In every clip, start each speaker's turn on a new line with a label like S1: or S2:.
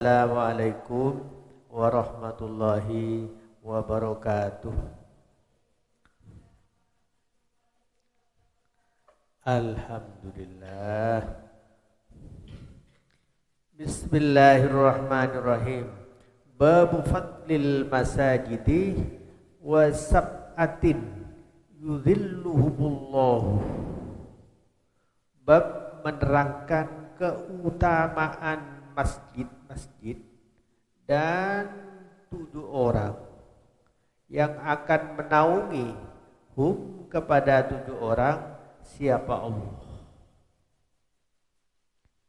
S1: Assalamualaikum warahmatullahi wabarakatuh. Alhamdulillah. Bismillahirrahmanirrahim. Babu fadlil masajidi wa sab'atin yudhilluhumullahu. Bab menerangkan keutamaan masjid-masjid dan 7 orang yang akan menaungi kepada 7 orang siapa Allah.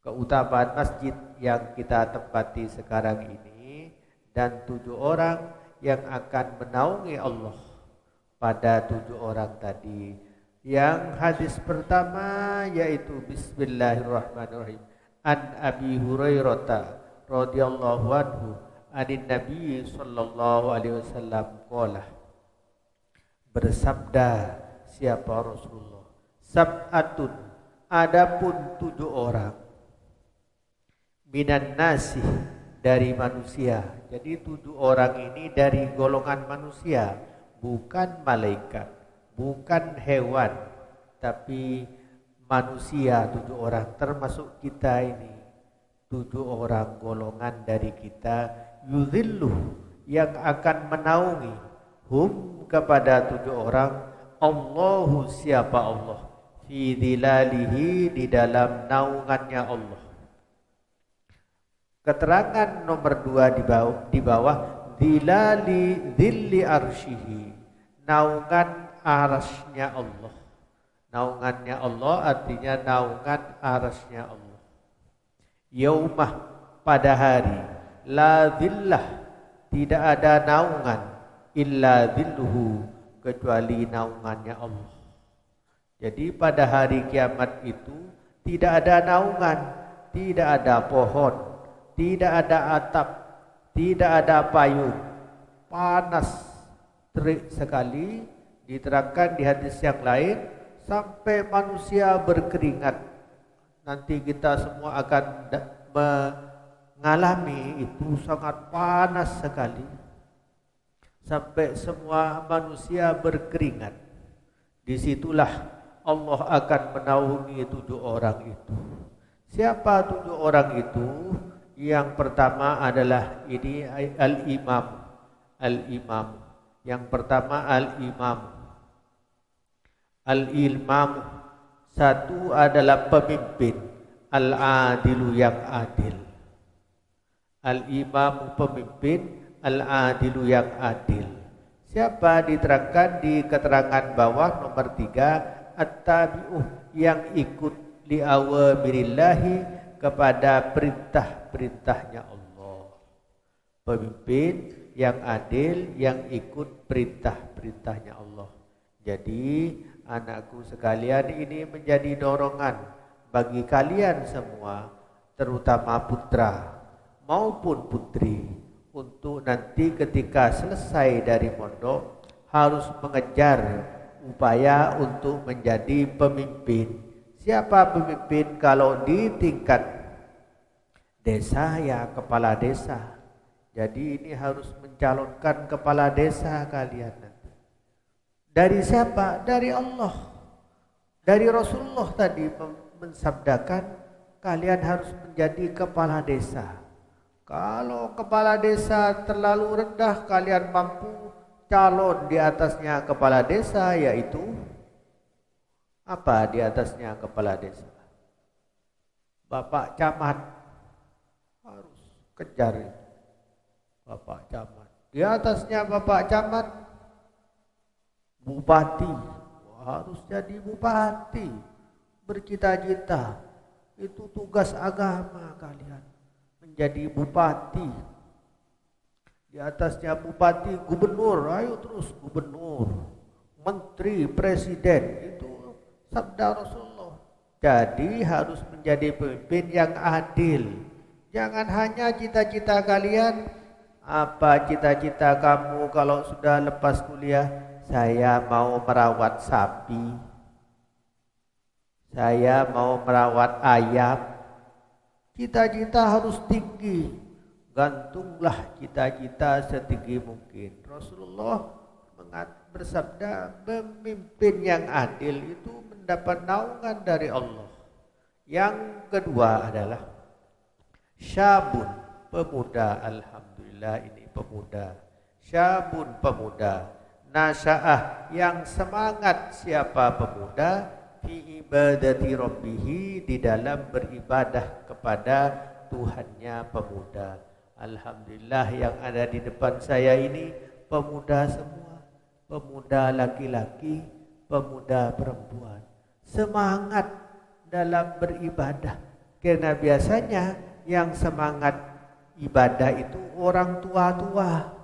S1: Keutamaan masjid yang kita tempati sekarang ini dan 7 orang yang akan menaungi Allah pada 7 orang tadi. Yang hadis pertama yaitu Bismillahirrahmanirrahim. An Abi Hurairah radhiyallahu anhu anin Nabi sallallahu alaihi wasallam qala, bersabda siapa Rasulullah, sab'atun, adapun 7 orang, minan nasi, dari manusia. Jadi 7 orang ini dari golongan manusia, bukan malaikat, bukan hewan, tapi manusia. 7 orang termasuk kita ini, 7 orang golongan dari kita, yudhillu, yang akan menaungi kepada 7 orang, Allahu, siapa Allah, fi dhilalihi, di dalam naungannya Allah. Keterangan nomor 2 di bawah dhilli arsyihi, naungan arasnya Allah. Naungannya Allah artinya naungan arasnya Allah. Yaumah, pada hari, la dhillah, tidak ada naungan, illa dhilluhu, kecuali naungannya Allah. Jadi pada hari kiamat itu tidak ada naungan, tidak ada pohon, tidak ada atap, tidak ada payung, panas terik sekali. Diterangkan di hadis yang lain, sampai manusia berkeringat. Nanti kita semua akan mengalami itu, sangat panas sekali, sampai semua manusia berkeringat. Disitulah Allah akan menaungi 7 orang itu. Siapa 7 orang itu? Yang pertama adalah ini al-imam. Al-imam. Yang pertama al-imam. Al-imam, satu adalah pemimpin, al-adilu, yang adil. Al-imam, pemimpin, al-adilu, yang adil. Siapa? Diterangkan di keterangan bawah nomor 3, at-tabi'uh, yang ikut li awamirillahi, kepada perintah-perintahnya Allah. Pemimpin yang adil, yang ikut perintah-perintahnya Allah. Jadi anakku sekalian, ini menjadi dorongan bagi kalian semua, terutama putra maupun putri, untuk nanti ketika selesai dari mondok harus mengejar upaya untuk menjadi pemimpin. Siapa pemimpin? Kalau di tingkat desa ya kepala desa. Jadi ini harus mencalonkan kepala desa kalian nanti. Dari siapa? Dari Allah. Dari Rasulullah tadi mensabdakan kalian harus menjadi kepala desa. Kalau kepala desa terlalu rendah, kalian mampu calon di atasnya kepala desa, yaitu apa di atasnya kepala desa? Bapak camat, harus kejar itu. Bapak camat. Di atasnya Bapak camat, bupati, harus jadi bupati. Bercita-cita, itu tugas agama kalian, menjadi bupati. Di atasnya bupati, gubernur, ayo terus gubernur, menteri, presiden, itu sabda Rasulullah. Jadi harus menjadi pemimpin yang adil. Jangan hanya cita-cita kalian. Apa cita-cita kamu kalau sudah lepas kuliah? Saya mau merawat sapi, saya mau merawat ayam. Cita-cita harus tinggi, gantunglah cita-cita setinggi mungkin. Rasulullah bersabda, pemimpin yang adil itu mendapat naungan dari Allah. Yang kedua adalah syabun, pemuda. Alhamdulillah ini pemuda. Syabun, pemuda. Nasya'ah, yang semangat. Siapa pemuda? Fi ibadati rabbihi, di dalam beribadah kepada Tuhannya pemuda. Alhamdulillah yang ada di depan saya ini pemuda semua. Pemuda laki-laki, pemuda perempuan. Semangat dalam beribadah. Karena biasanya yang semangat ibadah itu orang tua-tua.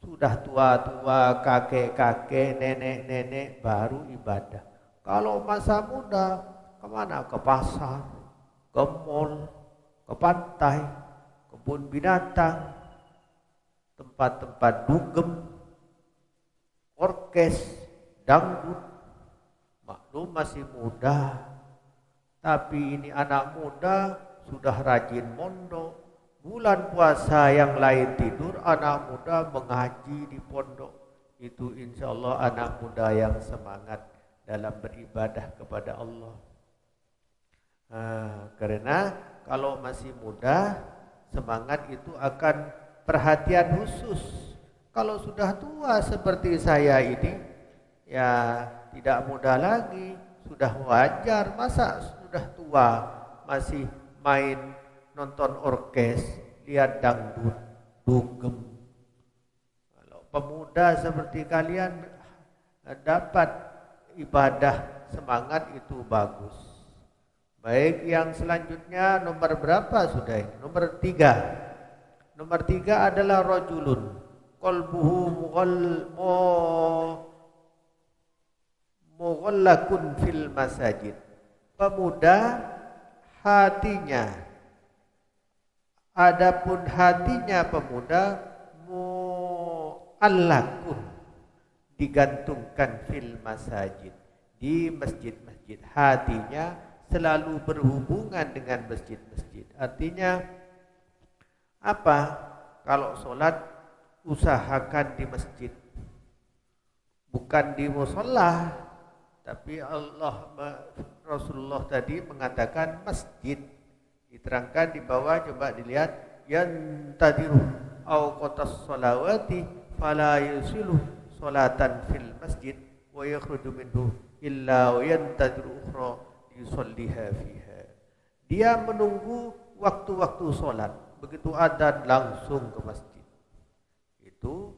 S1: Sudah tua-tua, kakek-kakek, nenek-nenek baru ibadah. Kalau masa muda, kemana? Ke pasar, ke mall, ke pantai, kebun binatang, tempat-tempat dugem, orkes, dangdut. Maklum masih muda, tapi ini anak muda sudah rajin mondok. Bulan puasa yang lain tidur, anak muda mengaji di pondok. Itu insya Allah anak muda yang semangat dalam beribadah kepada Allah. Karena kalau masih muda, semangat itu akan perhatian khusus. Kalau sudah tua seperti saya ini, ya tidak muda lagi, sudah wajar. Masa sudah tua masih main nonton orkes, lihat dangdut, dugem. Kalau pemuda seperti kalian dapat ibadah semangat itu bagus. Baik, yang selanjutnya nomor berapa sudah ini? Nomor 3. Nomor 3 adalah rajulun qalbuhu mughallakun fil masajid. Pemuda hatinya, adapun hatinya pemuda mu'allakun, digantungkan fil masajid, di masjid-masjid. Hatinya selalu berhubungan dengan masjid-masjid. Artinya apa? Kalau sholat usahakan di masjid, bukan di musola. Tapi Rasulullah tadi mengatakan masjid. Diterangkan di bawah, coba dilihat, yantadiru au qatas sholawati fala yusilu sholatan fil masjid wa yakhruju minhu illa yantadiru ukhra yusalliha fiha. Dia menunggu waktu-waktu sholat, begitu adzan langsung ke masjid. Itu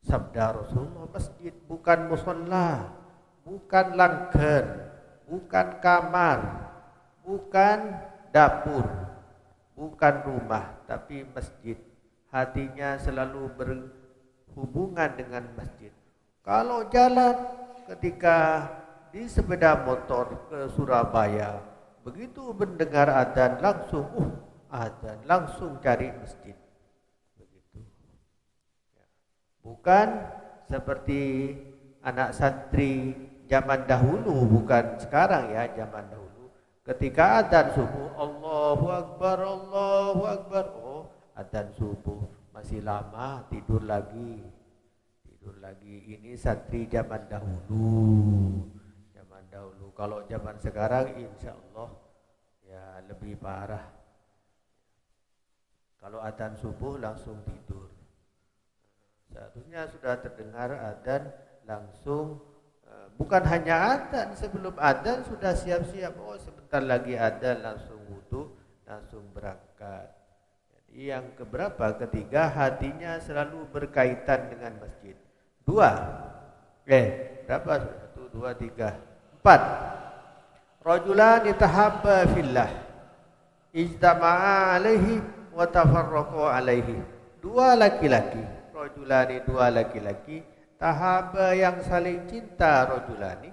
S1: sabda Rasulullah. Masjid bukan musola, bukan langgar, bukan kamar, bukan dapur, bukan rumah, tapi masjid. Hatinya selalu berhubungan dengan masjid. Kalau jalan ketika di sepeda motor ke Surabaya, begitu mendengar adzan langsung adzan, langsung cari masjid. Begitu. Bukan seperti anak santri zaman dahulu, bukan sekarang ya, zaman dahulu. Ketika adzan subuh, Allahu Akbar, Allahu Akbar. Oh, adzan subuh, masih lama, tidur lagi. Tidur lagi. Ini santri zaman dahulu. Zaman dahulu. Kalau zaman sekarang insya Allah ya lebih parah. Kalau adzan subuh langsung tidur. Seharusnya sudah terdengar adzan langsung. Bukan hanya adzan, sebelum adzan sudah siap-siap. Oh, sebentar lagi adzan, langsung wudu, langsung berangkat. Jadi yang keberapa? Ketiga, hatinya selalu berkaitan dengan masjid. 2. Berapa? 1, 2, 3, 4. Rajulan tahabba fillah, ijtama'a alaihi wa tafarraqa alaihi. 2 laki-laki. Rajulani, 2 laki-laki. Tahaba yang saling cinta, rajulani.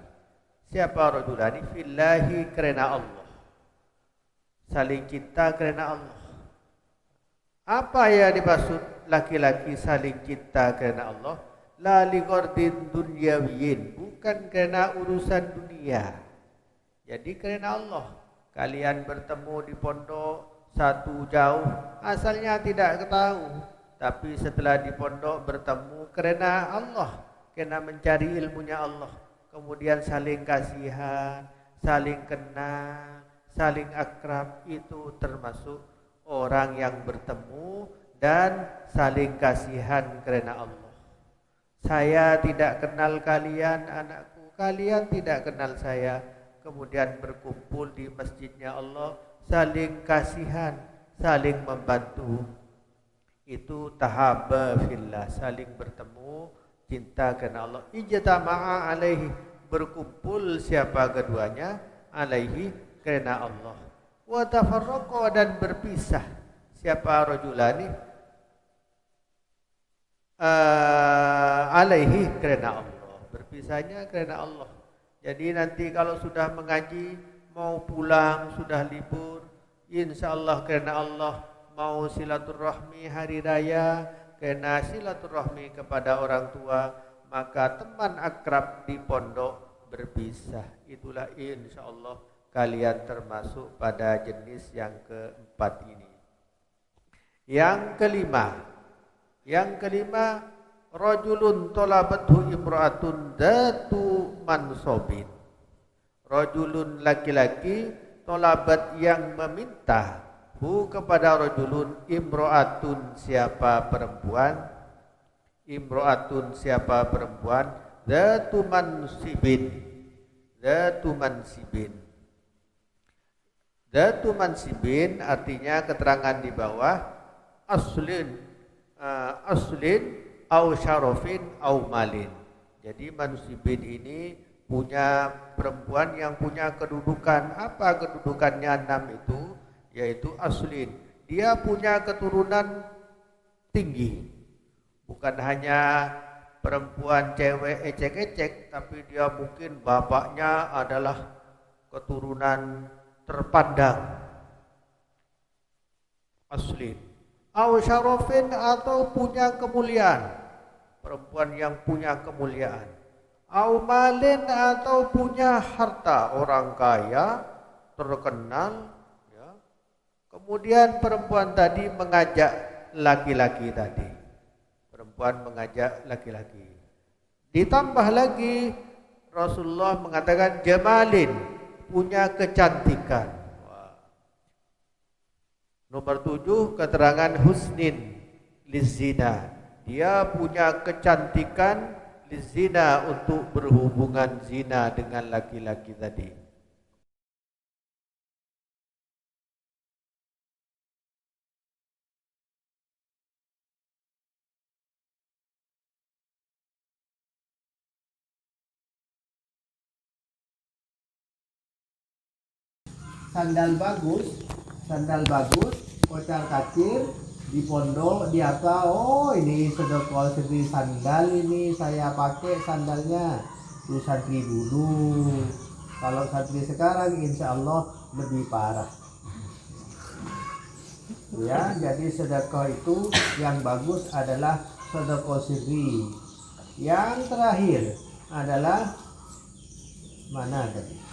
S1: Siapa rajulani? Fillahi, karena Allah. Saling cinta karena Allah. Apa yang dimaksud laki-laki saling cinta karena Allah? La liqardin dunyawiyin, bukan karena urusan dunia. Jadi karena Allah. Kalian bertemu di pondok, satu jauh, asalnya tidak tahu. Tapi setelah di pondok bertemu karena Allah, karena mencari ilmunya Allah. Kemudian saling kasihan, saling kenal, saling akrab, itu termasuk orang yang bertemu dan saling kasihan karena Allah. Saya tidak kenal kalian anakku, kalian tidak kenal saya. Kemudian berkumpul di masjidnya Allah, saling kasihan, saling membantu. Itu tahabba fillah, saling bertemu cinta karena Allah. Ijtama'a alaihi, berkumpul siapa keduanya, alaihi karena Allah. Wa tafarraqa, dan berpisah siapa rajulani, alaihi karena Allah. Berpisahnya karena Allah. Jadi nanti kalau sudah mengaji, mau pulang, sudah libur, insyaallah karena Allah. Mau silaturahmi hari raya, karena silaturahmi kepada orang tua, maka teman akrab di pondok berpisah. Itulah insyaallah kalian termasuk pada jenis yang keempat ini. Yang kelima, rajulun talabathu imra'atun datu mansobin. Rajulun, laki-laki, talabat yang meminta, hu kepada rajulun, imro'atun siapa perempuan, imro'atun siapa perempuan, dzatu mansibin, dzatu mansibin. Dzatu mansibin artinya keterangan di bawah, aslin au syarofin au malin. Jadi mansibin ini punya perempuan yang punya kedudukan. Apa kedudukannya 6 itu? Yaitu aslin, dia punya keturunan tinggi. Bukan hanya perempuan cewek ecek-ecek, tapi dia mungkin bapaknya adalah keturunan terpandang. Aslin. Au syarofin, atau punya kemuliaan, perempuan yang punya kemuliaan. Au malin, atau punya harta, orang kaya, terkenal. Kemudian perempuan tadi mengajak laki-laki tadi. Perempuan mengajak laki-laki. Ditambah lagi Rasulullah mengatakan jamalin, punya kecantikan. Nomor 7, keterangan husnin lizina. Dia punya kecantikan lizina, untuk berhubungan zina dengan laki-laki tadi. Sandal bagus, kocar kacir, di pondok, di apa, oh ini sedekah sendiri sandal, ini saya pakai sandalnya. Itu santri dulu. Kalau santri sekarang insya Allah lebih parah. Ya, jadi sedekah itu yang bagus adalah sedekah sirri. Yang terakhir adalah mana tadi?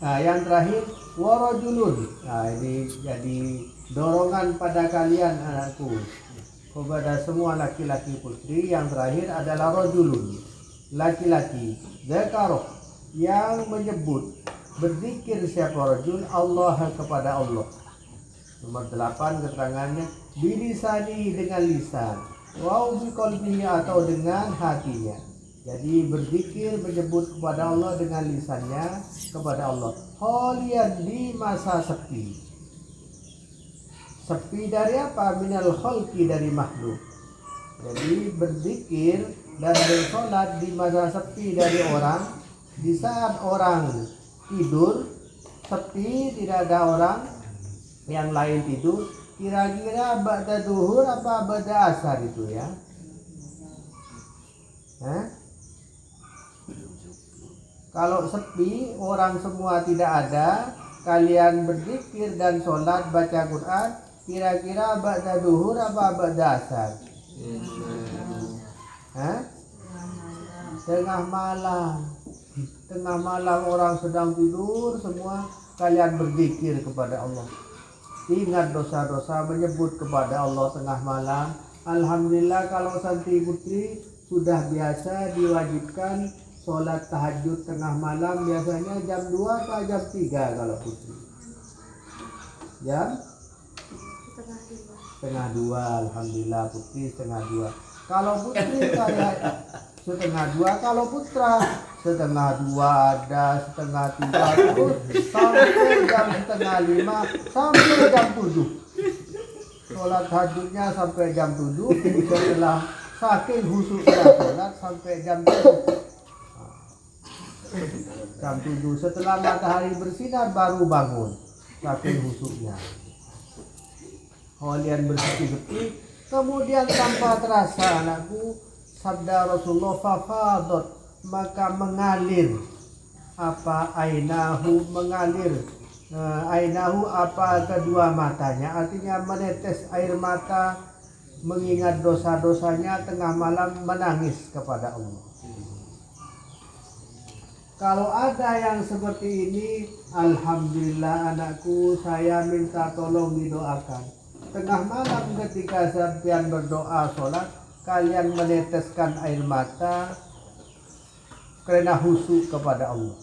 S1: Nah, yang terakhir warajulun. Nah, ini jadi dorongan pada kalian anakku, kepada semua laki-laki putri. Yang terakhir adalah rajulun, laki-laki, zakaroh, yang menyebut, berzikir siapa rajul, Allah, kepada Allah. Nomor 8 keterangannya, bilisani, dengan lisan, wa biqalbihi, atau dengan hatinya. Jadi berzikir, menyebut kepada Allah dengan lisannya kepada Allah. Kholian, di masa sepi. Sepi dari apa? Minal khalqi, dari makhluk. Jadi berzikir dan bersolat di masa sepi dari orang. Di saat orang tidur, sepi, tidak ada orang yang lain tidur. Kira-kira ba'da duhur apa ba'da asar itu ya? Kalau sepi, orang semua tidak ada, kalian berzikir dan sholat baca Quran, kira-kira ba'da duhur apa ba'da asar? Tengah malam orang sedang tidur semua,
S2: kalian berzikir kepada Allah. Ingat dosa-dosa, menyebut kepada Allah tengah malam. Alhamdulillah kalau santri putri sudah biasa diwajibkan sholat tahajud tengah malam, biasanya jam 2 atau jam 3 kalau putri. Jam setengah 2, alhamdulillah putri setengah 2. Kalau putri kayak setengah 2, kalau putra setengah 2 ada, setengah 3 terus sampai jam setengah 5 sampai jam 7. Sholat tahajudnya sampai jam 7, setelah saking husuknya sholat sampai jam 7. Jam 7 setelah matahari bersinar baru bangun, saking husuknya. Kalian bersih-bersih, kemudian tanpa terasa anakku, sabda Rasulullah, fafadot, maka mengalir apa ainahu, mengalir ainahu apa kedua matanya, artinya menetes air mata mengingat dosa-dosanya, tengah malam menangis kepada Allah. Kalau ada yang seperti ini, alhamdulillah anakku, saya minta tolong didoakan. Tengah malam ketika sampean berdoa sholat, kalian meneteskan air mata karena khusyuk kepada Allah.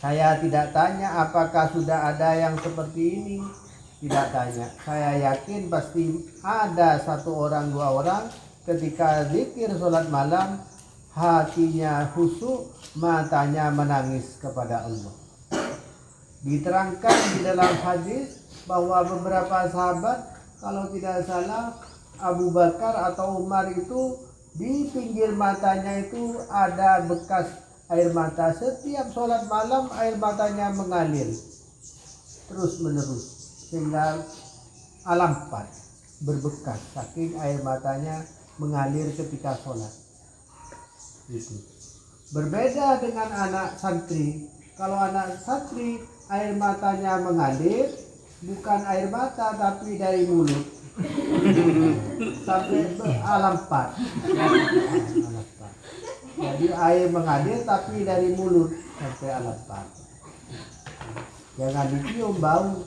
S2: Saya tidak tanya apakah sudah ada yang seperti ini. Tidak tanya. Saya yakin pasti ada 1 orang 2 orang ketika zikir sholat malam, hatinya khusyuk, matanya menangis kepada Allah. Diterangkan di dalam hadis bahwa beberapa sahabat, kalau tidak salah Abu Bakar atau Umar itu, di pinggir matanya itu ada bekas air mata. Setiap sholat malam air matanya mengalir terus menerus sehingga alampat berbekas saking air matanya mengalir ketika sholat. Itu berbeda dengan anak santri. Kalau anak santri air matanya mengalir, bukan air mata tapi dari mulut sampai alampat. Jadi air mengalir tapi dari mulut sampai alampat. Jangan dicium, bau.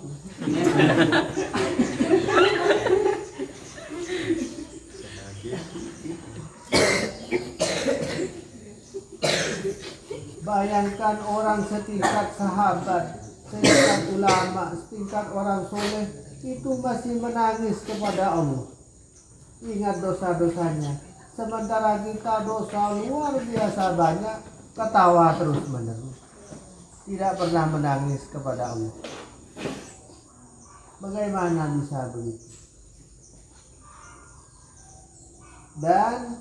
S2: Bayangkan orang setingkat sahabat, setingkat ulama, setingkat orang soleh itu masih menangis kepada Allah. Ingat dosa-dosanya. Sementara kita dosa luar biasa banyak, ketawa terus menerus, tidak pernah menangis kepada Allah. Bagaimana bisa begitu? Dan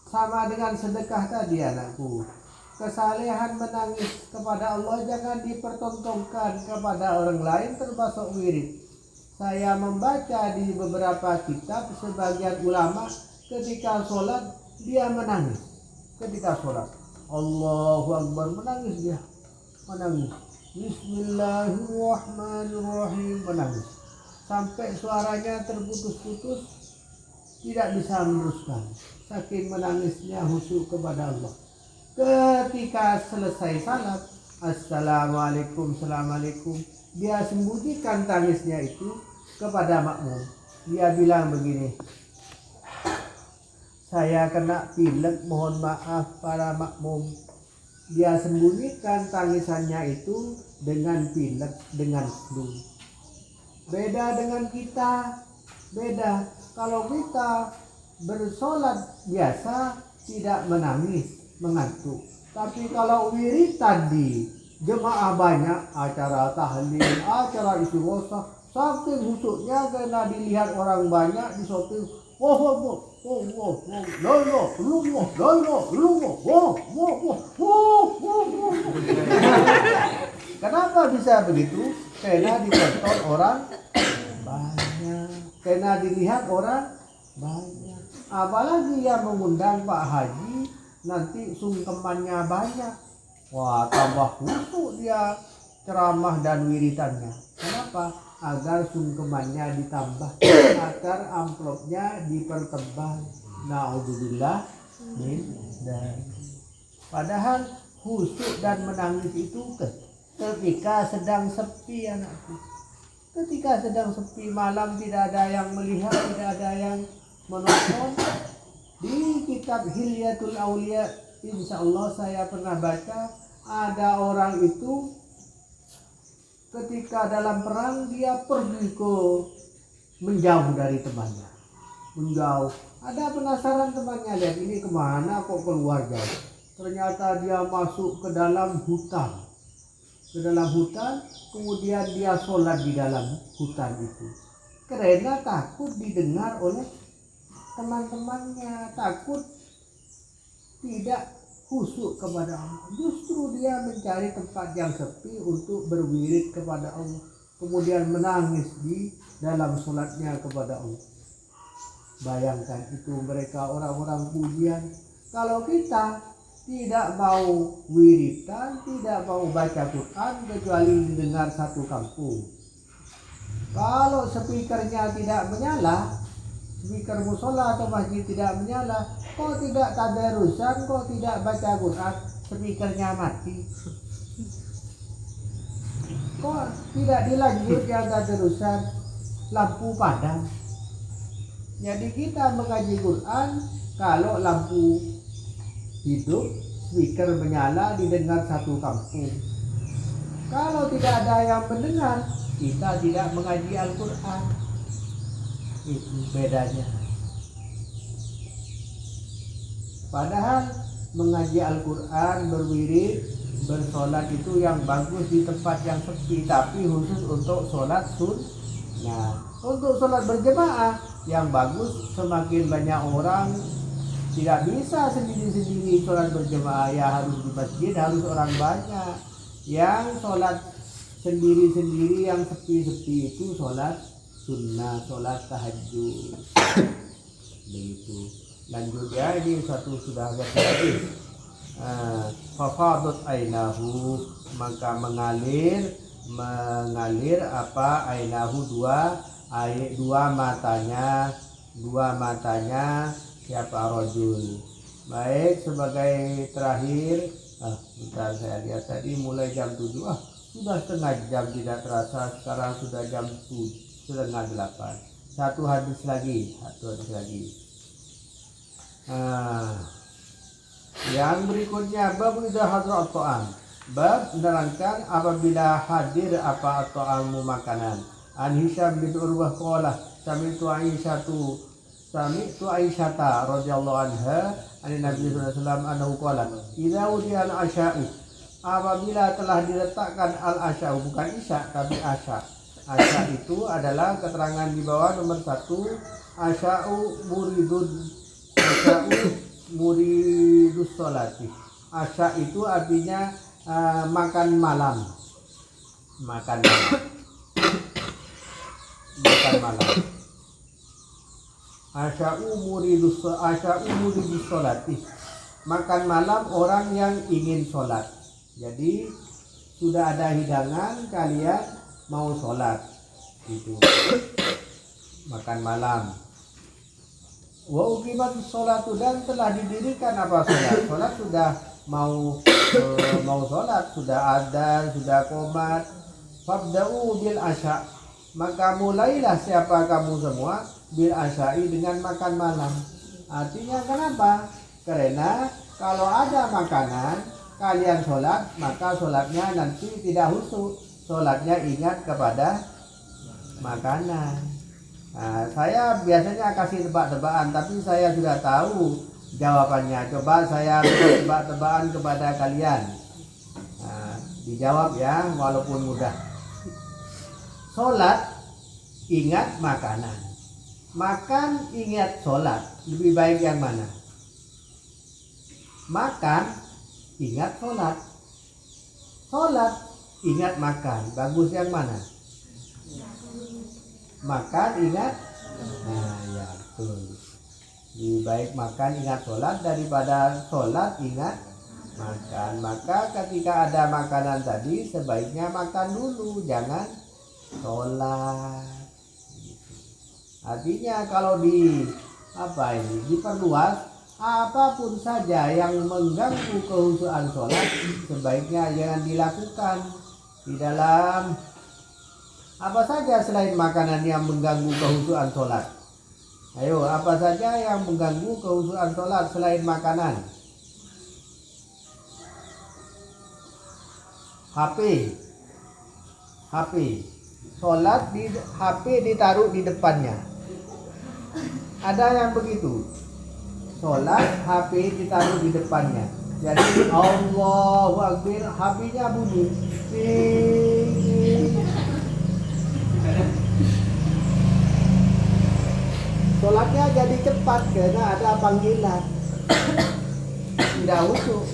S2: sama dengan sedekah tadi anakku, kesalehan menangis kepada Allah jangan dipertontonkan kepada orang lain, termasuk wirid. Saya membaca di beberapa kitab, sebagian ulama ketika sholat dia menangis. Ketika sholat Allahu Akbar, menangis dia, menangis. Bismillahirrahmanirrahim, menangis sampai suaranya terputus-putus, tidak bisa meneruskan saking menangisnya khusyuk kepada Allah. Ketika selesai salat, assalamualaikum, assalamualaikum, dia sembunyikan tangisnya itu kepada makmum. Dia bilang begini, saya kena pilek, mohon maaf para makmum. Dia sembunyikan tangisannya itu dengan pilek, dengan flu. Beda dengan kita, beda. Kalau kita bersolat biasa tidak menangis, mengantuk. Tapi kalau wirid tadi, jemaah banyak, acara tahlil, acara istighosa, saking khusyuknya karena dilihat orang banyak di shopping. Kenapa bisa begitu? Karena ditonton orang banyak, karena dilihat orang banyak. Apalagi yang mengundang Pak Haji, nanti sungkemannya banyak. Wah, tambah khusyuk dia ceramah dan wiritannya. Kenapa? Agar sungkemannya ditambah, agar amplopnya dipertebal. Na'udzubillah min dzalik. Padahal khusyuk dan menangis itu ketika sedang sepi anakku. Ketika sedang sepi malam, tidak ada yang melihat, tidak ada yang menonton. Di kitab Hilyatul Aulia, insya Allah saya pernah baca, ada orang itu ketika dalam perang dia pergi ke menjauh dari temannya, menjauh. Ada penasaran temannya, lihat ini kemana kok keluar jauh. Ternyata dia masuk ke dalam hutan, kemudian dia sholat di dalam hutan itu karena takut didengar oleh teman-temannya, takut tidak khusyuk kepada Allah. Justru dia mencari tempat yang sepi untuk berwirid kepada Allah, kemudian menangis di dalam sholatnya kepada Allah. Bayangkan itu mereka orang-orang pujian. Kalau kita tidak mau wiridan, tidak mau baca Quran kecuali didengar satu kampung. Kalau speakernya tidak menyala, speaker musola atau masjid tidak menyala, kok tidak tadarusan, kok tidak baca Quran, speakernya mati. Kok tidak dilanjut yang tadarusan, lampu padam. Jadi kita mengaji Quran kalau lampu hidup, speaker menyala, didengar satu kampung. Kalau tidak ada yang mendengar, kita tidak mengaji Al-Quran. Itu bedanya. Padahal mengaji Al-Quran, berwirid, bersolat itu yang bagus di tempat yang sepi, tapi khusus untuk solat sunnah. Untuk solat berjemaah yang bagus, semakin banyak orang. Tidak bisa sendiri-sendiri sholat berjemaah, ya harus di masjid, harus orang banyak. Yang sholat sendiri-sendiri yang sepi-sepi itu sholat sunnah, sholat tahajud. Begitu. Lanjut ya, ini satu sudah agak lagi. Fafadat ainahu, maka mengalir apa ainahu dua matanya siapa rojul. Baik, sebagai terakhir, bentar saya lihat tadi mulai jam 7, sudah setengah jam tidak terasa, sekarang sudah jam 7:30. Satu hadis lagi. Yang berikutnya, bab idza hadra at-ta'am, bab menerangkan apabila hadir apa at-ta'amu makanan. An Hisham bin Urwah qala sami'tu Aisyata radhiyallahu anha an Nabi sallallahu alaihi wasallam annahu qala idza wudi'a al-asya'u, apabila telah diletakkan al-asya'u, bukan isya tapi asya. Asya itu adalah keterangan di bawah nomor 1, asya'u muridus sholati. Asya itu artinya makan malam. Asya'u muridus sholati, makan malam orang yang ingin sholat. Jadi sudah ada hidangan, kalian mau sholat, gitu. Makan malam. Wa uqimatus sholatu, dan telah didirikan apa sholat. Sholat sudah mau sholat, sudah ada, sudah qomat. Fabda'u bil asya', maka mulailah siapa kamu semua bil asya'i, dengan makan malam. Artinya kenapa? Karena kalau ada makanan kalian sholat, maka sholatnya nanti tidak khusyuk, sholatnya ingat kepada makanan. Nah, saya biasanya kasih tebak-tebakan, tapi saya sudah tahu jawabannya. Coba saya tebak-tebakan kepada kalian. Nah, dijawab ya, walaupun mudah. Sholat ingat makanan, makan ingat sholat, lebih baik yang mana? Makan ingat sholat, sholat ingat makan, bagus yang mana? Makan ingat, nah ya betul. Lebih baik makan ingat sholat daripada sholat ingat makan. Maka ketika ada makanan tadi, sebaiknya makan dulu, jangan sholat. Artinya kalau diperluas, apapun saja yang mengganggu kehusuan sholat sebaiknya jangan dilakukan di dalam apa saja selain makanan yang mengganggu kehusuan sholat. Ayo, apa saja yang mengganggu kehusuan sholat selain makanan? HP, HP, sholat di HP ditaruh di depannya. Ada yang begitu. Sholat HP ditaruh di depannya. Jadi Allahu Akbar, HP-nya bunyi. Sholatnya jadi cepat karena ada panggilan. Tidak khusyuk.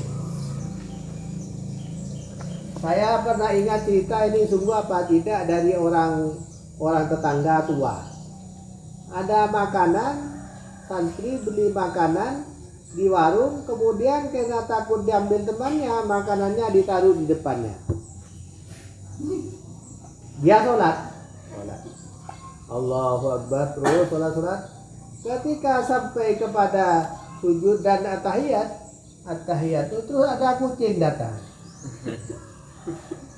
S2: Saya pernah ingat cerita ini sungguh apa tidak dari orang tetangga tua. Ada makanan, santri beli makanan di warung, kemudian karena takut diambil temannya, makanannya ditaruh di depannya. Dia sholat. Allahu Akbar, terus sholat. Ketika sampai kepada sujud dan at-tahiyat itu terus ada kucing datang.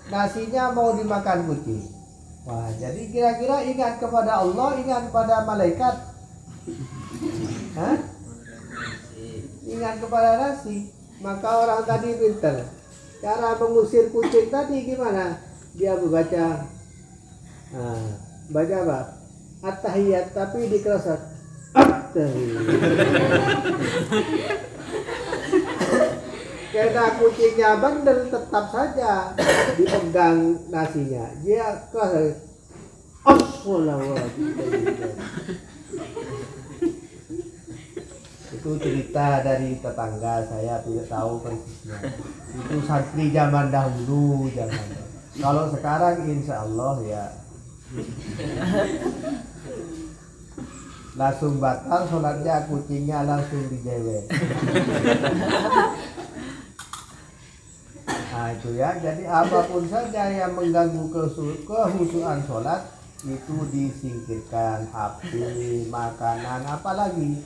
S2: Nasinya mau dimakan kucing. Wah, jadi kira-kira ingat kepada Allah, ingat kepada malaikat. Hah? Ingat kepada nasi. Maka orang tadi pintar. Cara mengusir kucing tadi gimana? Dia membaca baca apa? At-tahiyat tapi dikerasat. Karena kucingnya bandel tetap saja dipegang nasinya. Dia keras. Itu cerita dari tetangga, saya tidak tahu persisnya. Itu santri zaman dahulu. Kalau sekarang insya Allah ya langsung batal sholatnya, kucingnya langsung dijewel. Nah itu ya, jadi apapun saja yang mengganggu kehusuan sholat itu disingkirkan. HP, makanan, apalagi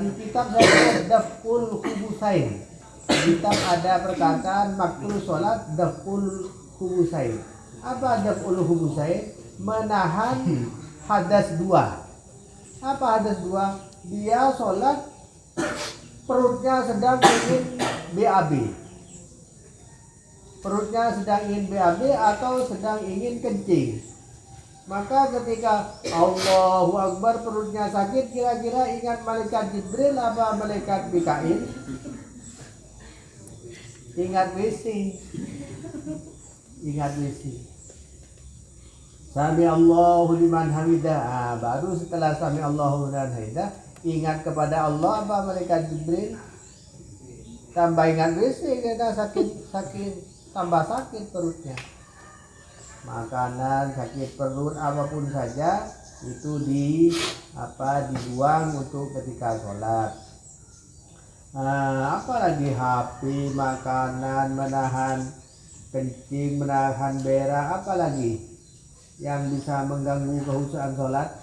S2: di kitab saya Daf'ul Khubusain. Di kitab ada perkataan makruh sholat Daf'ul Khubusain. Apa Daf'ul Khubusain? Menahan hadas dua. Apa hadas dua? Dia sholat perutnya sedang ingin BAB. Perutnya sedang ingin BAB atau sedang ingin kencing. Maka ketika Allahu Akbar perutnya sakit, kira-kira ingat malaikat Jibril apa malaikat Mikail? Ingat WC. Ingat WC. Sami Allahu liman hamidah. Baru setelah sami Allahu liman hamidah ingat kepada Allah apa malaikat Jibril? Tambah ingat WC karena sakit tambah sakit perutnya. Makanan, sakit perut, apapun saja itu dibuang untuk ketika sholat. Apalagi HP, makanan, menahan kencing, menahan berak, apalagi yang bisa mengganggu kehusuan sholat.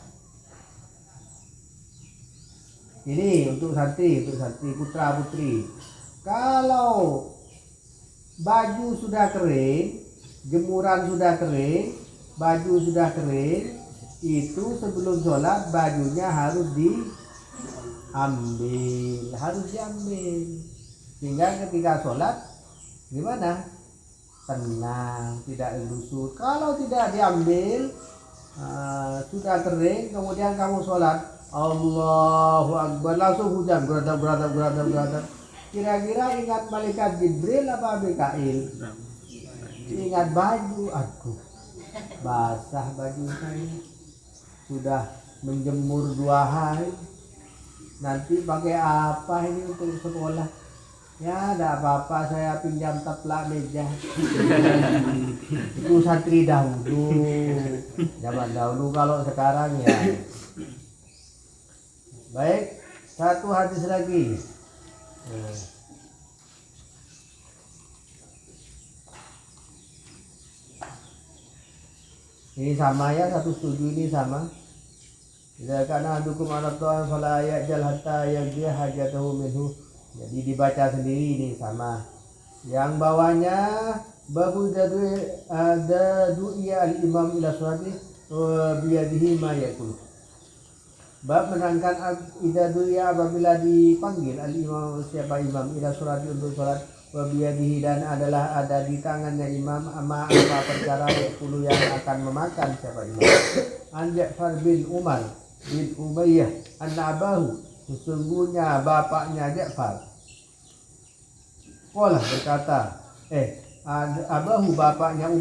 S2: Ini untuk santri putra putri. Kalau baju sudah kering, jemuran sudah kering, baju sudah kering, itu sebelum sholat bajunya harus diambil, sehingga ketika sholat gimana? Tenang, tidak lusut. Kalau tidak diambil, sudah kering, kemudian kamu sholat, Allahu Akbar, langsung hujan, beradab. Kira-kira ingat malaikat Jibril apa Mikail? Ingat baju aku. Basah baju saya. Sudah menjemur 2 hari. Nanti pakai apa ini untuk sekolah? Ya, tidak apa-apa, saya pinjam taplak meja. Itu santri dahulu. Zaman dahulu, kalau sekarang ya. Baik, satu hadis lagi. Ini sama ya, 107 ini sama. Idza kana ahadukum ala ta'am fala ya'jal hatta yaqdi hajatahu minhu. Jadi dibaca sendiri ini sama. Yang bawahnya babu du'iya al-imam ila sholati wa biyadihi ma yakul. Bab menerangkan idza du'iya apabila dipanggil al-imam siapa imam ila sholati untuk sholat wa biyadihi dan adalah ada di tangannya imam apa perkara yakulu yang akan memakan siapa imam. An Ja'far bin Umar bin Umayyah an-Nabahu, sesungguhnya bapaknya Ja'far Qala berkata, Abahu bapaknya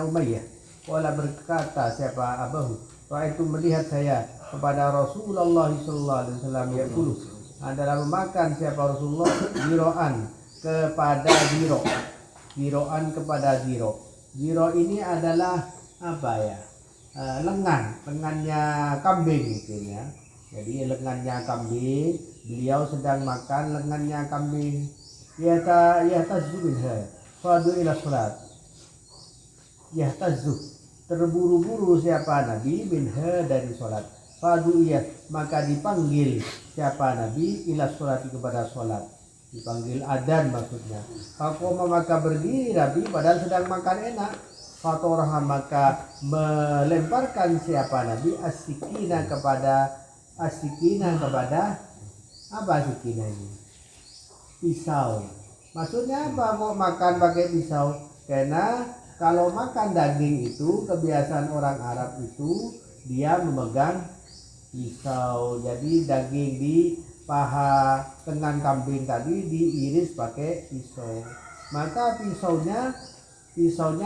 S2: Umayyah. Qala berkata siapa Abahu? Itu melihat saya kepada Rasulullah sallallahu alaihi wasallam yaqulu, adalah memakan siapa Rasulullah ziroan kepada ziro. Ziroan kepada ziro. Ziro ini adalah apa ya? Lengannya kambing gitu ya. Jadi lengannya kambing, beliau sedang makan lengannya kambing. Yahtazzu minha fadu ila salat. Yahtazzu, terburu-buru siapa Nabi minha dari salat. Fadu maka dipanggil siapa Nabi ila salat kepada salat. Dipanggil adzan maksudnya. Faqoma maka berdiri Nabi padahal sedang makan enak. Fatorha maka melemparkan siapa Nabi as-sikina kepada apa sikina ini? Pisau. Maksudnya apa kok makan pakai pisau? Karena kalau makan daging itu kebiasaan orang Arab itu dia memegang pisau. Jadi daging di paha lengan kambing tadi diiris pakai pisau. Maka pisaunya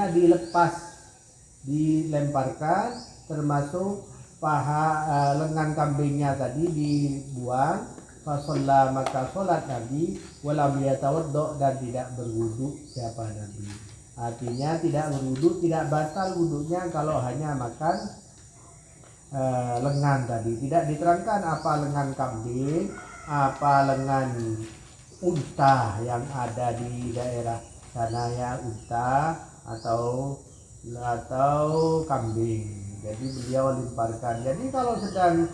S2: dilepas, dilemparkan, termasuk paha lengan kambingnya tadi dibuang. Fasolla maka sholat Nabi walam yatawaddo dan tidak berwudu siapa Nabi. Artinya tidak berwudu, tidak batal wudunya kalau hanya makan lengan tadi. Tidak diterangkan apa lengan kambing, apa lengan unta yang ada di daerah sana ya, unta atau kambing. Jadi beliau lemparkan. Jadi kalau sedang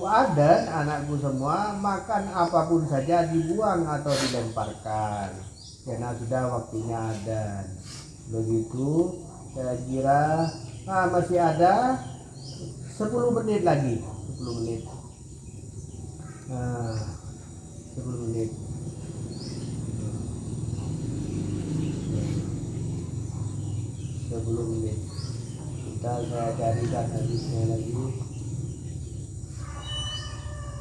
S2: adzan anakku semua, makan apapun saja dibuang atau dilemparkan karena sudah waktunya adzan. Begitu saya kira masih ada 10 menit lagi. 10 menit 10 menit. Kita saya carikan hadisnya lagi.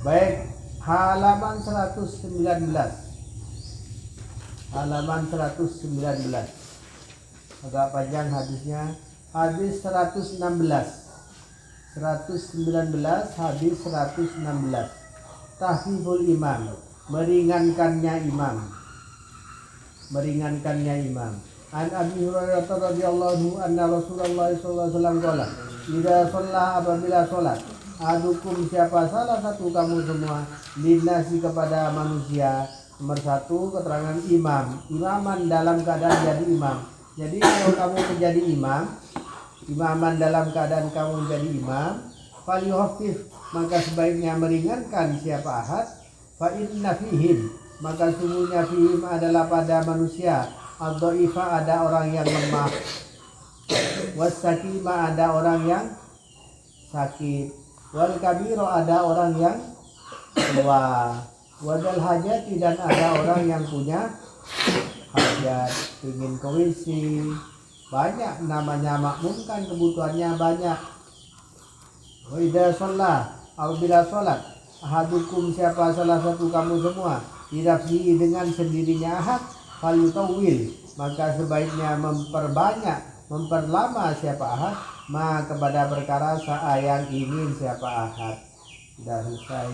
S2: Baik, halaman 119. Agak panjang hadisnya. Hadis 119. Hadis 116. Tahfiful imam, meringankannya imam. An Abi Hurairah radhiyallahu anna Rasulullah sallallahu alaihi wasallam qala, "Idza shalla apabila salat adukum siapa salah satu kamu semua linasi kepada manusia." Nomor 1 keterangan imaman dalam keadaan jadi imam. Jadi kalau kamu menjadi imaman dalam keadaan kamu menjadi imam, falyuhaffif maka sebaiknya meringankan siapa ahad. Fa inna fihim maka sungguhnya fihim adalah pada manusia ad-dhaifa ada orang yang lemah, was-sakima ada orang yang sakit, wal kabiro ada orang yang tua, wadal hajati dan ada orang yang punya hajat, ingin kewisi, banyak namanya makmum kan kebutuhannya banyak. Wa idza shalla apabila salat ahadukum siapa salah satu kamu semua dirafsi dengan sendirinya ahad falyutawil maka sebaiknya memperlama siapa ahad kepada perkara yang ingin siapa ahad. Sudah selesai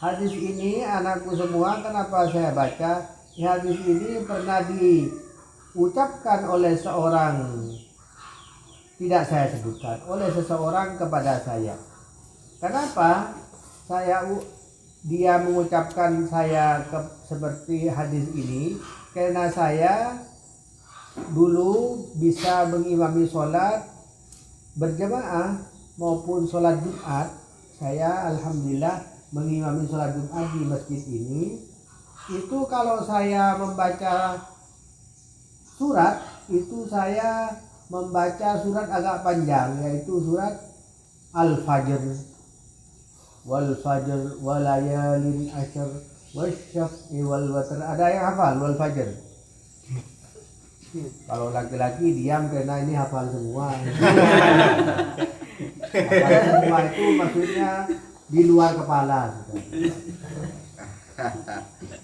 S2: hadis ini anakku semua. Kenapa saya baca hadis ini? Pernah diucapkan oleh seorang, tidak saya sebutkan, oleh seseorang kepada saya. Kenapa dia mengucapkan saya seperti hadis ini? Karena saya dulu bisa mengimami sholat berjamaah maupun sholat Jumat, saya alhamdulillah mengimami sholat Jumat di masjid ini. Itu kalau saya membaca surat, itu saya membaca surat agak panjang, yaitu surat Al-Fajr, wal fajr walayalin asyr wasyaf'i wal watr. Ada yang hafal wal fajr? Kalau laki-laki diam karena ini hafal semua. Hafal semua itu maksudnya di luar kepala.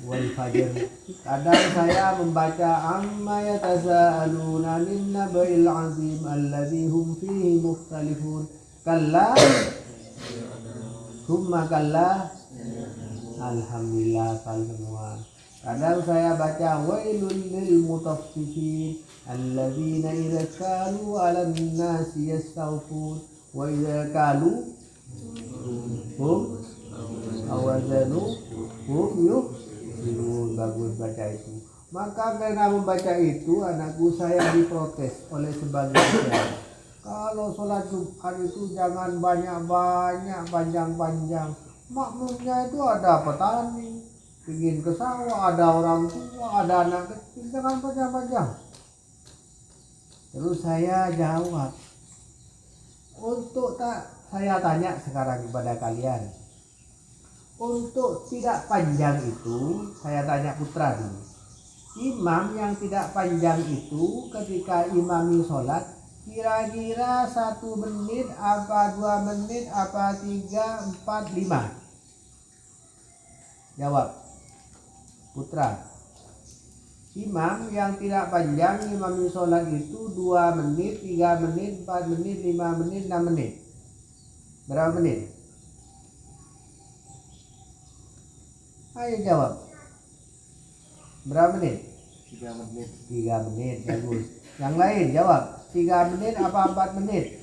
S2: Wal fajr. Kadang saya membaca amma yatasaaluna anin naba'il azim alladzi hum fihi mukhtalifun. Kalla summa kalla. Alhamdulillah hafal semua. Kadang saya baca wailul lil mutaffifin alladzina idza kalu 'alan nasi yastawfun wa idza kalu hum awazanu hum yukhsirun. Bagus baca itu. Maka karena membaca itu anakku saya diprotes oleh sebagian. Kalau sholat Jumat itu jangan banyak-banyak, panjang-panjang. Makmumnya itu ada petani ingin ke sawah, ada orang tua, ada anak kecil, jangan panjang-panjang. Terus saya jawab, saya tanya sekarang kepada kalian, untuk tidak panjang itu, saya tanya putra dulu. Imam yang tidak panjang itu ketika imami sholat, kira-kira 1 menit, apa 2 menit, apa 3, 4, 5? Jawab. Putra, imam yang tidak panjang imami sholat itu 2 menit, 3 menit, 4 menit, 5 menit, 6 menit. Berapa menit? Ayo jawab. Berapa menit?
S3: 3 menit.
S2: 3 menit, bagus. Yang lain jawab. 3 menit apa 4 menit?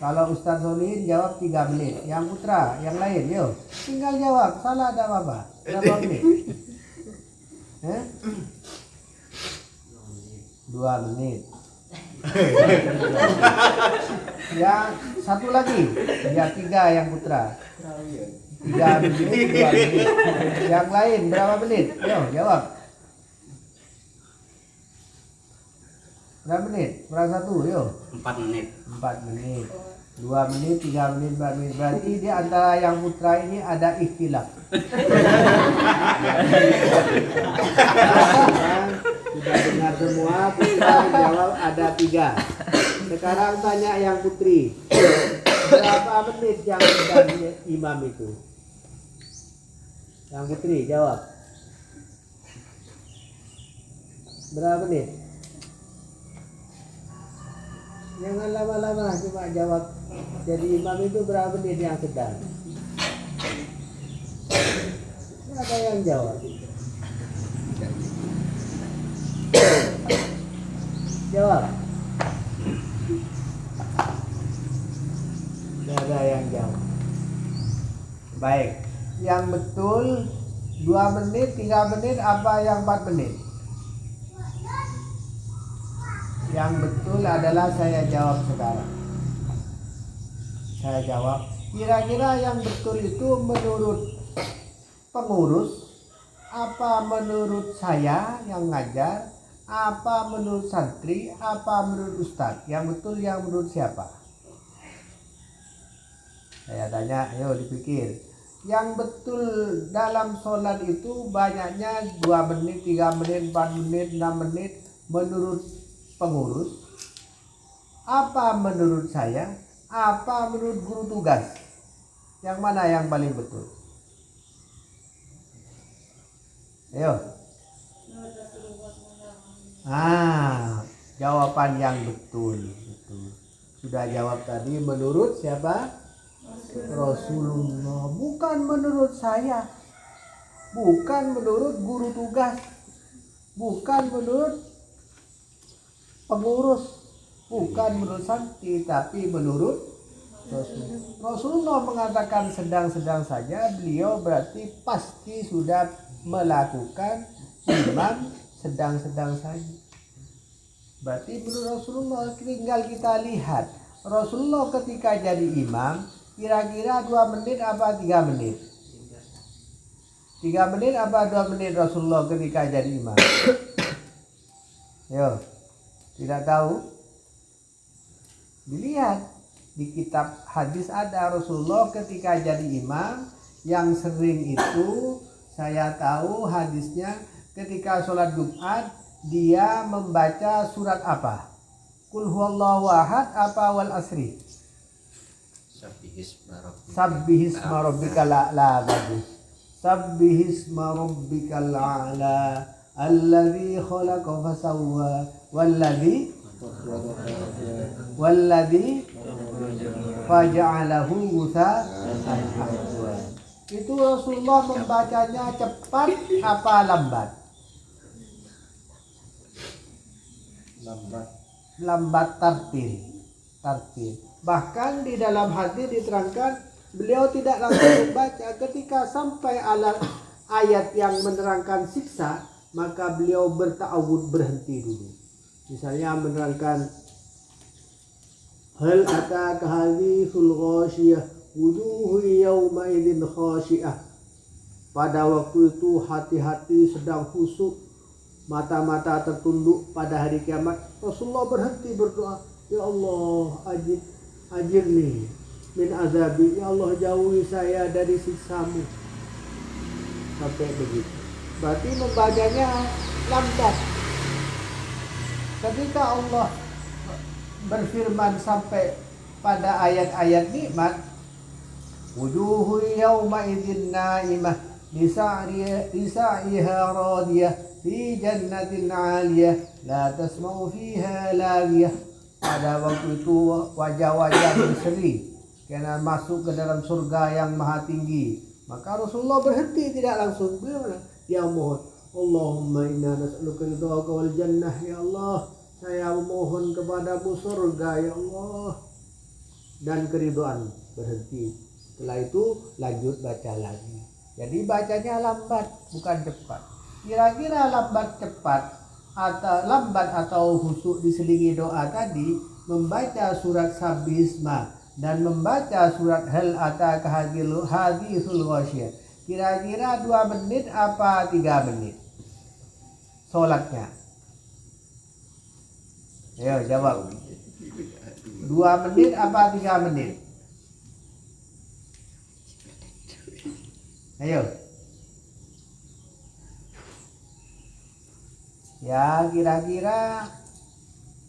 S2: Kalau Ustaz Solihin jawab 3 menit. Yang putra, yang lain, yuk. Tinggal jawab, salah ada apa? Berapa menit? 2 menit. Yang satu lagi, ya 3 yang putra. 3 menit, 2 menit. Yang lain berapa menit? Yuk, jawab. Berapa menit? Berapa satu? Yuk.
S3: 4 menit.
S2: 4 menit. 2 menit, 3 menit, 4 menit. Berarti di antara yang putra ini ada ikhtilaf. Sudah dengar semua, putra jawab ada 3. Sekarang tanya yang putri. Berapa menit yang sedang imam itu? Yang putri jawab. Berapa menit? Jangan lama-lama, cuma jawab. Jadi imam itu berapa menit yang sedang? Ada yang jawab. Jawab. Tidak ada yang jawab. Baik. Yang betul 2 menit, 3 menit, apa yang 4 menit? Yang betul adalah saya jawab sekarang. Saya jawab, kira-kira yang betul itu menurut pengurus, apa menurut saya yang ngajar, apa menurut santri, apa menurut ustadz? Yang betul yang menurut siapa? Saya tanya, ayo dipikir. Yang betul dalam sholat itu banyaknya 2 menit, 3 menit, 4 menit, 6 menit menurut pengurus, apa menurut saya, apa menurut guru tugas? Yang mana yang paling betul? Ayo. Jawaban yang betul. Sudah jawab tadi menurut siapa? Rasulullah. Bukan menurut saya. Bukan menurut guru tugas. Bukan menurut pengurus, bukan menurut santri, tapi menurut Rasulullah. Rasulullah mengatakan sedang-sedang saja, beliau berarti pasti sudah melakukan imam sedang-sedang saja. Berarti menurut Rasulullah tinggal kita lihat Rasulullah ketika jadi imam kira-kira 2 menit apa 3 menit? 3 menit apa 2 menit Rasulullah ketika jadi imam? Yo, tidak tahu? Dilihat di kitab hadis ada Rasulullah ketika jadi imam yang sering itu saya tahu hadisnya ketika sholat Jumat dia membaca surat apa? Qul huwallahu ahad apa wal asri? Sabbihisma rabbikal a'la. Sabbihisma rabbikal a'la alladzi khalaqa fasawwa walladzi faja'alahu ghutsa'an ahwa. Itu Rasulullah membacanya cepat apa lambat? Lambat tartil. Bahkan di dalam hadis diterangkan beliau tidak langsung membaca ketika sampai ayat yang menerangkan siksa maka beliau berta'awud berhenti dulu. Misalnya menerangkan hal ataka hadithul ghashiyah wujuhu yawma idzin khashi'ah. Pada waktu itu hati-hati sedang khusyuk, mata-mata tertunduk pada hari kiamat. Rasulullah berhenti berdoa, ya Allah ajirni min azabi, ya Allah jauhi saya dari siksamu. Sampai begitu. Berarti membacanya lambat. Ketika Allah berfirman sampai pada ayat-ayat nikmat, wujuhu yawma idzin naimah lisa'iha radiyah fi jannatin 'aliyah la tasma'u fiha laghiyah. Pada waktu itu wajah-wajah berseri karena masuk ke dalam surga yang maha tinggi. Maka Rasulullah berhenti tidak langsung. Dia mohon, Allahumma inna nas'aluka ridhaka wal jannah, ya Allah saya memohon kepadamu surga ya Allah dan keridhaan. Berhenti. Setelah itu lanjut baca lagi. Jadi bacanya lambat bukan cepat. Kira-kira lambat atau khusyuk diselingi doa tadi membaca surat Sabbihisma dan membaca surat Hal ataka hadithul ghashiyah. Kira-kira 2 menit apa 3 menit sholatnya? Ayo jawab. 2 menit apa 3 menit? Ayo. Ya kira-kira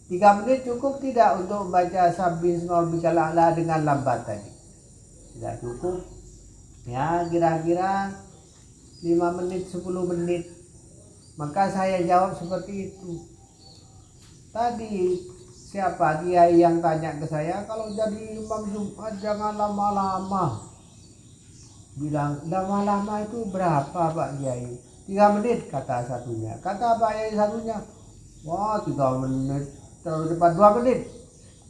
S2: 3 menit cukup tidak untuk membaca Sabbihisma rabbikal a'la dengan lambat tadi? Tidak cukup. Ya kira-kira 5 menit 10 menit. Maka saya jawab seperti itu. Tadi siapa kiai yang tanya ke saya, kalau jadi imam Jumat jangan lama-lama. Bilang lama-lama itu berapa Pak Kiai? 3 menit kata satunya. Kata Pak Kiai satunya, wah 3 menit terlalu cepat. 2 menit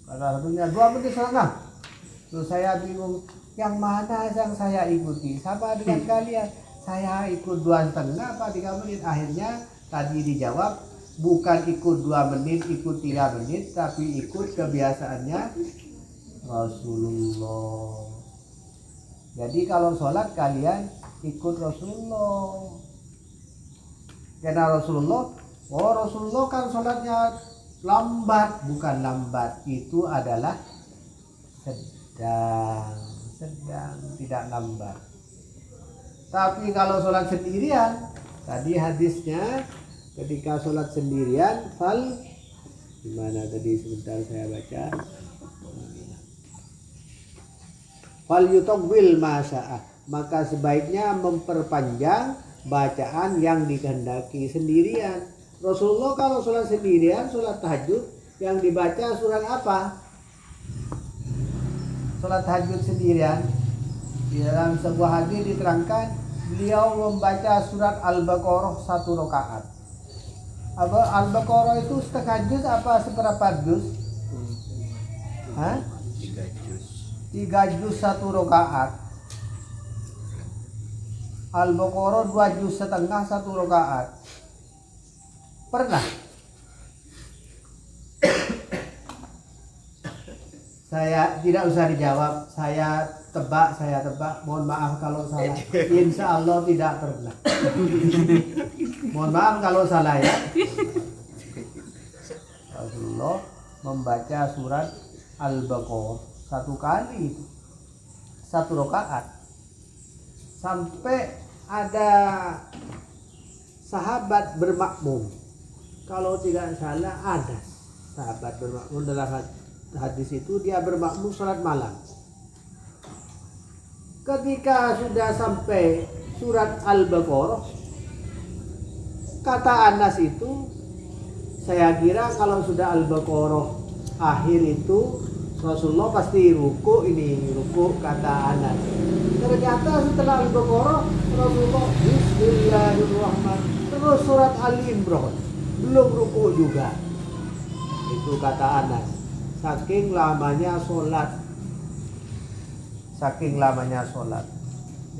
S2: kata satunya, 2 menit setengah. Terus saya bingung, yang mana yang saya ikuti? Sama dengan kalian, saya ikut 2,5 apa 3 menit? Akhirnya tadi dijawab, bukan ikut 2 menit, ikut 3 menit, tapi ikut kebiasaannya Rasulullah. Jadi kalau sholat kalian ikut Rasulullah. Karena Rasulullah kan sholatnya lambat, bukan lambat, itu adalah sedang, tidak lambat. Tapi kalau sholat sendirian, tadi hadisnya ketika sholat sendirian, gimana tadi sebentar saya baca, fal yutawwil masa'ah, maka sebaiknya memperpanjang bacaan yang dikehendaki sendirian. Rasulullah kalau sholat sendirian, sholat tahajud, yang dibaca surat apa? Sholat tahajud sendirian, di dalam sebuah hadis diterangkan beliau membaca surat Al-Baqarah 1 rakaat. Al-Baqarah itu setengah juz apa seperempat juz? 3 juz 1 rakaat. Al-Baqarah 2 juz setengah 1 rakaat. Pernah? Saya tidak usah dijawab, saya tebak. Mohon maaf kalau salah. Insya Allah tidak pernah. Mohon maaf kalau salah ya. Rasulullah membaca surat Al-Baqarah 1 kali, 1 rakaat. Sampai ada sahabat bermakmum. Kalau tidak salah ada sahabat bermakmum dalam hadis itu, dia bermakmum sholat malam. Ketika sudah sampai surat Al-Baqarah, kata Anas itu, saya kira kalau sudah Al-Baqarah akhir itu Rasulullah pasti ruku, kata Anas. Ternyata setelah Al-Baqarah Rasulullah Bismillahirrahmanirrahim terus surat Al-Imran, belum ruku juga. Itu kata Anas. Saking lamanya sholat.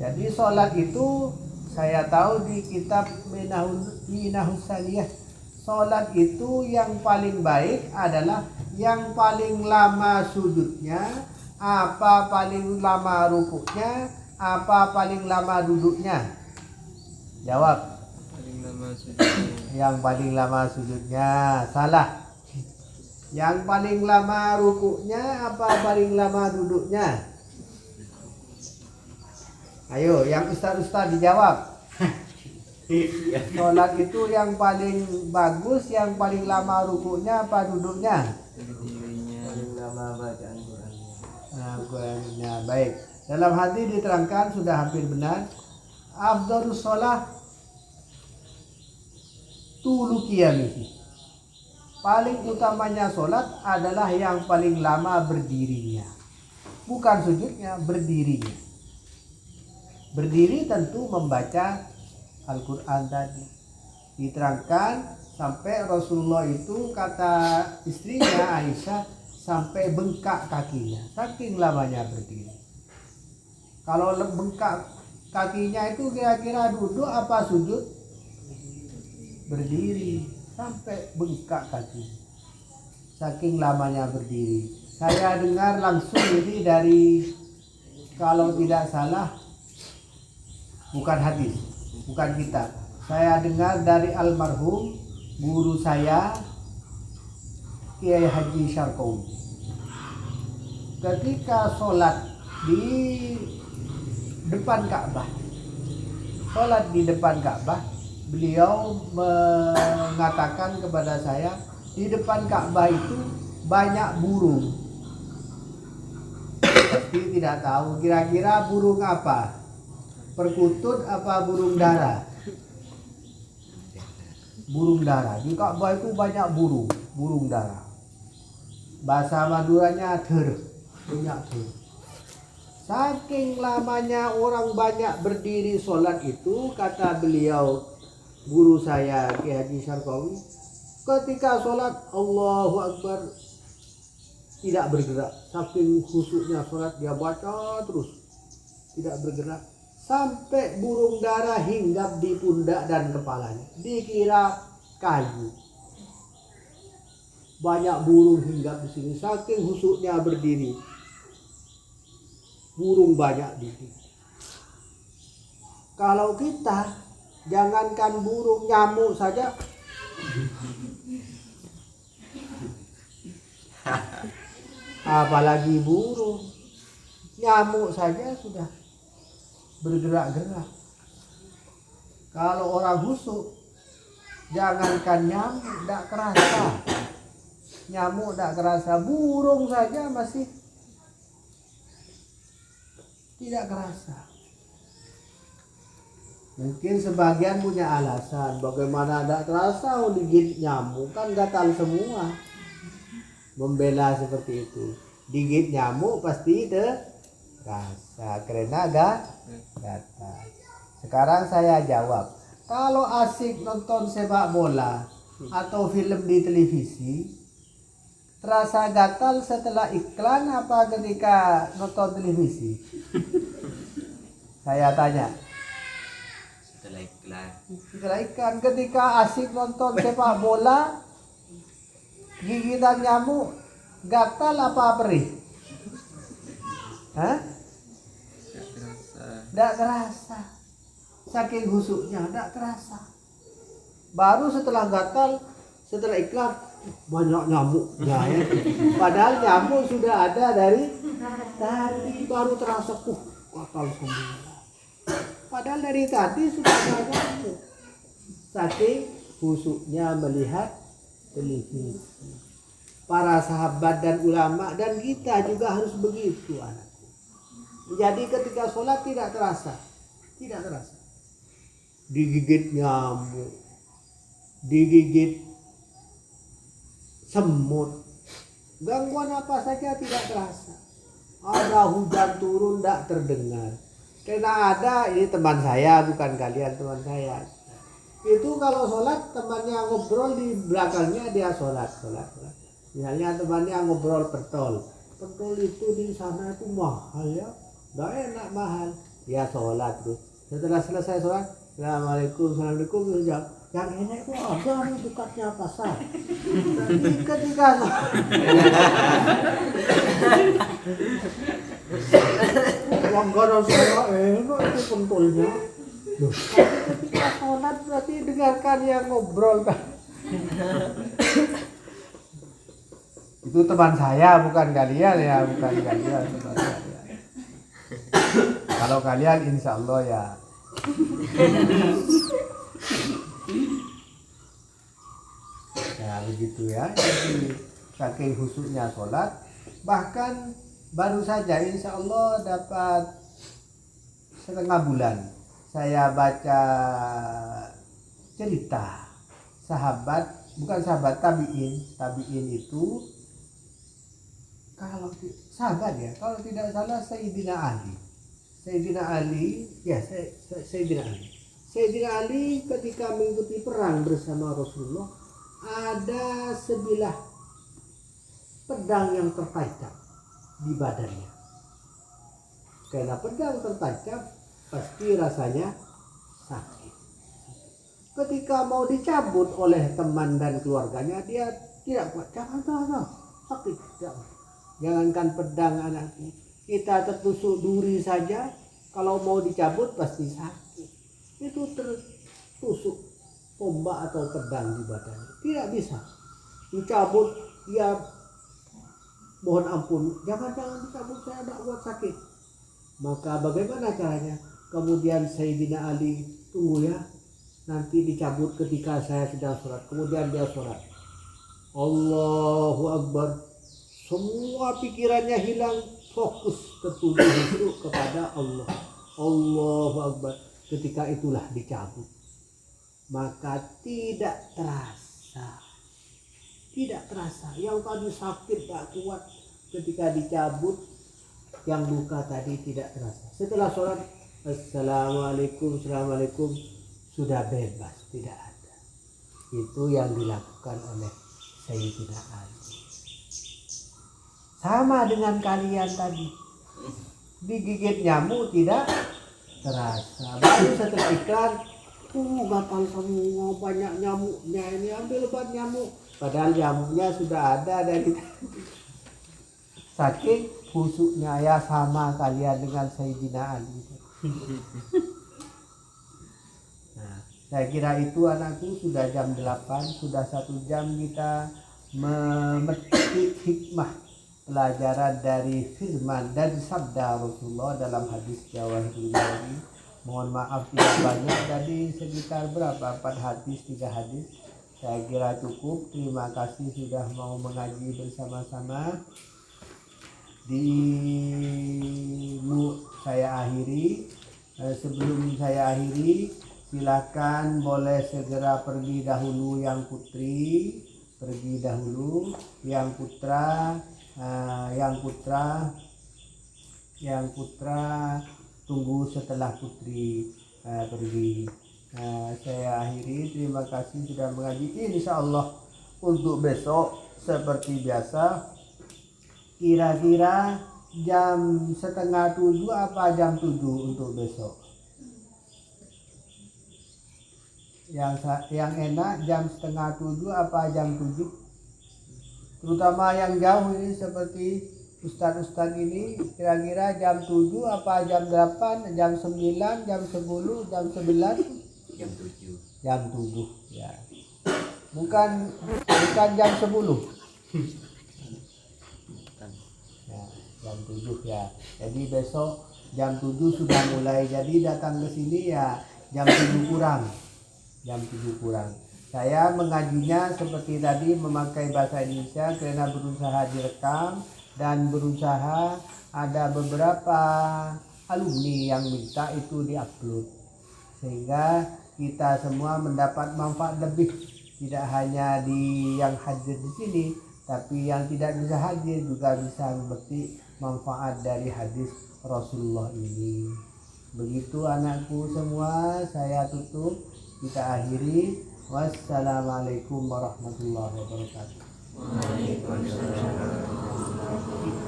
S2: Jadi sholat itu saya tahu di kitab Minahus Saliyah, sholat itu yang paling baik adalah yang paling lama sujudnya, apa paling lama rukuknya, apa paling lama duduknya. Jawab.
S3: Paling lama sujudnya.
S2: Yang paling lama sujudnya. Salah. Yang paling lama rukuknya apa paling lama duduknya? Ayo, yang ustaz-ustaz dijawab. Sholat itu yang paling bagus, yang paling lama rukuknya apa duduknya?
S3: Berdirinya. Paling lama bacaan Qurannya.
S2: Nah, Qurannya baik. Dalam hadis diterangkan sudah hampir benar. Afdhalus sholat tulu qiyamihi. Paling utamanya sholat adalah yang paling lama berdirinya. Bukan sujudnya, berdirinya. Berdiri tentu membaca Al-Quran tadi. Diterangkan sampai Rasulullah itu, kata istrinya Aisyah, sampai bengkak kakinya. Saking lamanya berdiri. Kalau bengkak kakinya itu kira-kira duduk apa sujud? Berdiri. Sampai bengkak kaki, saking lamanya berdiri. Saya dengar langsung ini dari, kalau tidak salah, bukan hadis, bukan kitab. Saya dengar dari almarhum guru saya, Kiai Haji Syarqawi. Ketika sholat di depan Ka'bah, beliau mengatakan kepada saya, di depan Ka'bah itu banyak burung. Pasti tidak tahu kira-kira burung apa? Perkutut apa burung dara? Burung dara. Di Ka'bah itu banyak burung dara. Bahasa Maduranya banyak ter. Saking lamanya orang banyak berdiri sholat itu, kata beliau, guru saya Kiai Haji Syarqawi, ketika sholat Allahu Akbar tidak bergerak. Saking khusyuknya sholat, dia baca terus, tidak bergerak. Sampai burung dara hinggap di pundak dan kepalanya. Dikira kayu. Banyak burung hinggap di sini. Saking khusyuknya berdiri. Burung banyak di sini. Kalau kita, jangankan burung, nyamuk saja apalagi burung, nyamuk saja sudah bergerak-gerak. Kalau orang khusyuk, jangankan nyamuk tidak kerasa, burung saja masih tidak kerasa. Mungkin sebagian punya alasan, bagaimana tidak terasa, digigit nyamuk kan gatal semua. Membela seperti itu, digigit nyamuk pasti terasa karena gatal. Sekarang saya jawab, kalau asik nonton sepak bola atau film di televisi, terasa gatal setelah iklan apa ketika nonton televisi? Saya tanya. Setelah iklan. Ketika asik nonton sepak bola, gigitan nyamuk gatal apa perih? Hah?
S3: Tak terasa.
S2: Tidak terasa. Saking husuknya tidak terasa. Baru setelah gatal, setelah iklan banyak nyamuknya ya. Padahal nyamuk sudah ada dari tadi, baru terasa gatal semua. Padahal dari tadi sudah ada nyamuk. Saking husuknya melihat televisi. Para sahabat dan ulama dan kita juga harus begitu anakku. Jadi ketika sholat tidak terasa. Digigit nyamuk, digigit semut, gangguan apa saja tidak terasa. Ada hujan turun tidak terdengar. Karena ada, ini teman saya bukan kalian, teman saya. Itu kalau sholat temannya ngobrol di belakangnya dia sholat. Misalnya temannya ngobrol pentol itu di sana itu mahal ya, nggak enak mahal. Dia sholat tuh. Setelah selesai sholat, assalamualaikum, yang enak itu ada di dekatnya pasar. Ketika langganan saya enak itu pentolnya. Ketika sholat berarti dengarkan yang ngobrol kan. Itu teman saya bukan kalian ya, bukan kalian teman saya. Kalau kalian insya Allah ya. Nah begitu ya. Jadi saking khusyuknya sholat, bahkan baru saja insya Allah dapat setengah bulan saya baca cerita sahabat, bukan sahabat, tabiin itu, kalau sahabat ya, kalau tidak salah Sayyidina Ali ketika mengikuti perang bersama Rasulullah, ada sebilah pedang yang tertancap di badannya. Karena pedang tertancap pasti rasanya sakit. Ketika mau dicabut oleh teman dan keluarganya, dia tidak kuat. Jangan sakit. Jangankan pedang anakku, kita tertusuk duri saja, kalau mau dicabut pasti sakit. Itu tertusuk tombak atau pedang di badannya, tidak bisa dicabut. Dia mohon ampun, jangan dicabut, saya tidak kuat sakit. Maka bagaimana caranya? Kemudian Sayyidina Ali, tunggu ya, nanti dicabut ketika saya sedang sholat. Kemudian dia sholat, Allahu Akbar. Semua pikirannya hilang, fokus tertuju kepada Allah. Allahu Akbar. Ketika itulah dicabut, maka tidak terasa. Yang tadi sakit tak kuat, ketika dicabut, yang luka tadi tidak terasa. Setelah sholat, assalamualaikum, sudah bebas, tidak ada. Itu yang dilakukan oleh Sayyidina Ali. Sama dengan kalian tadi, digigit nyamuk tidak terasa. Baru setelah iklan, gatal semua, banyak nyamuknya, ini ambil obat nyamuk. Padahal nyamuknya sudah ada dari saking khusyuknya ya. Sama kalian dengan Sayyidina Ali. Nah, saya kira itu anakku, sudah jam 8, sudah 1 jam kita memetik hikmah pelajaran dari firman dan sabda Rasulullah dalam hadis Jawahirul Ma'ani. Mohon maaf tidak banyak, tadi sekitar berapa? 4 hadis, 3 hadis. Saya kira cukup. Terima kasih sudah mau mengaji bersama-sama. Saya akhiri. Sebelum saya akhiri, silakan boleh segera pergi dahulu yang putri, pergi dahulu yang putra. Yang putra tunggu setelah putri pergi. Saya akhiri, terima kasih sudah mengaji. Insyaallah untuk besok seperti biasa, kira-kira jam 6:30 apa jam 7 untuk besok? Yang enak jam 6:30 apa jam 7? Terutama yang jauh ini seperti Ustaz-ustaz ini kira-kira jam 7 apa jam 8, jam 9, jam 10, jam 11?
S3: Jam 7.
S2: Jam 7 ya. Bukan jam 10. Ya, jam 7 ya. Jadi besok jam 7 sudah mulai. Jadi datang ke sini ya jam 7 kurang. Jam 7 kurang. Saya mengajinya seperti tadi memakai bahasa Indonesia karena berusaha direkam dan berusaha ada beberapa alumni yang minta itu diupload sehingga kita semua mendapat manfaat lebih, tidak hanya di yang hadir di sini tapi yang tidak bisa hadir juga bisa memetik manfaat dari hadis Rasulullah ini. Begitu anakku semua, saya tutup, kita akhiri. Wassalamualaikum warahmatullahi wabarakatuh.
S3: Waalaikumsalam.